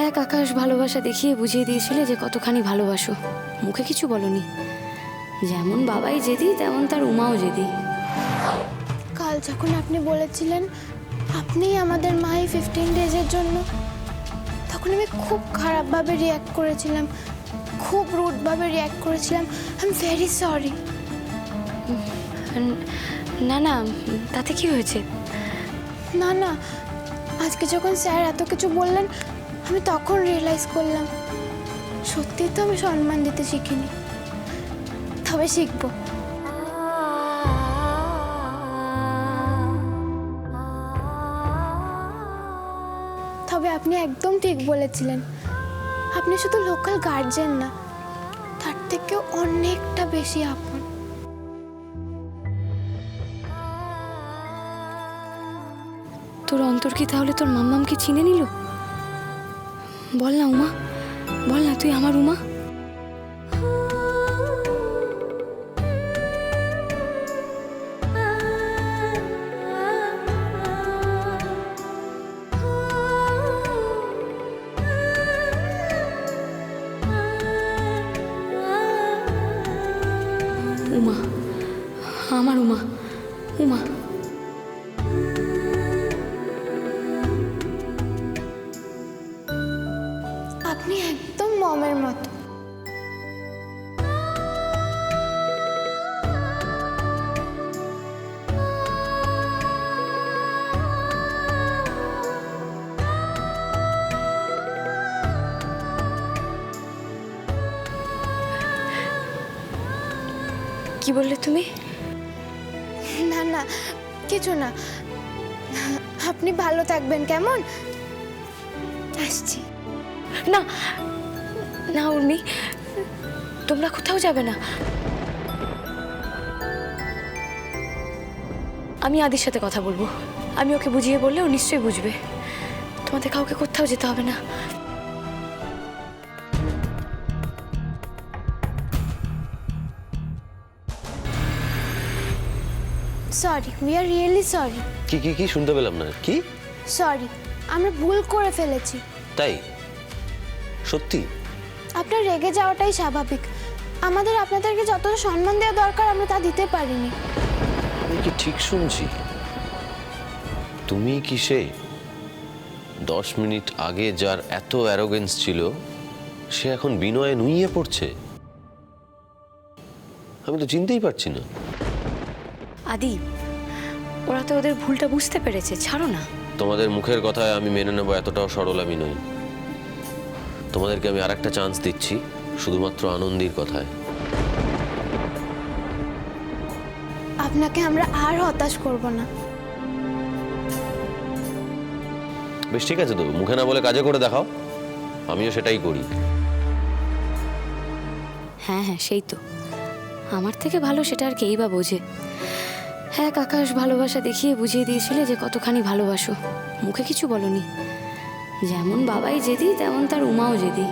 এক আকাশ ভালোবাসা দেখিয়ে বুঝিয়ে দিয়েছিলে যে কতখানি ভালোবাসো, মুখে কিছু বলনি। যেমন বাবাই জেদি তেমন তার উমাও জেদি। কাল যখন আপনি বলেছিলেন আপনিই আমাদের মাই 15 ডেজের জন্য, তখন আমি খুব খারাপভাবে রিয়্যাক্ট করেছিলাম, খুব রুডভাবে রিয়্যাক্ট করেছিলাম। I am very sorry. না না, তাতে কি হয়েছে? না না, আজকে যখন স্যার এত কিছু বললেন আমি তখন রিয়েলাইজ করলাম সত্যিই তো আমি সম্মান দিতে শিখিনি, তবে শিখবো। তবে আপনি একদম ঠিক বলেছিলেন, আপনি শুধু লোকাল গার্জেন না, তার থেকেও অনেকটা বেশি আপন। তোর অন্তর কি তাহলে তোর মাম্মামকে চিনে নিল? বল না উমা, বল না তুই আমার উমা। উমা, আমার উমা, উমা। আপনি একদম মমের মতো। কি বললে তুমি? না না, কিছু না। আপনি ভালো থাকবেন, কেমন? আসছি। না না উর্মি, তোমরা কোথাও যাবে না। আমি আদির সাথে কথা বলবো, আমি ওকে বুঝিয়ে বললে ও নিশ্চয়ই বুঝবে। তোমাদের কাউকে কোথাও যেতে হবে না। Sorry, we are really sorry. কি কি কি শুনতে পেলাম না। কি? সরি, আমরা ভুল করে ফেলেছি। তাই? সত্যি? আপনার রেগে যাওয়াটাই স্বাভাবিক। আমাদের আপনাদেরকে যতটা সম্মান দেওয়া দরকার আমরা তা দিতে পারিনি। আমি কি ঠিক শুনছি? তুমি কি সে 10 মিনিট আগে যার এত অ্যারোগেন্স ছিল সে এখন বিনয়ে নুইয়ে পড়ছে? আমি তো চিনতেই পারছি না। আদি, ওরা তো ওদের ভুলটা বুঝতে পেরেছে, ছাড়ো না। তোমাদের মুখের কথায় আমি মেনে নেবো এতটাও সরল আমি নই। তোমাদেরকে আমি আরেকটা চান্স দিচ্ছি, শুধুমাত্র আনন্দের কথায়। আপনাকে আমরা আর হতাশ করব না। বেশ, ঠিক আছে, তো মুখে না বলে কাজে করে দেখাও, আমিও সেটাই করি। হ্যাঁ হ্যাঁ, সেই তো। আমার থেকে ভালো সেটা আর কেই বা বোঝে। এক আকাশ ভালোবাসা দেখিয়ে বুঝিয়ে দিয়েছিলে যে কতখানি ভালোবাসো, মুখে কিছু বলনি। যেমন বাবাই জেদি তেমন তার উমাও জেদি।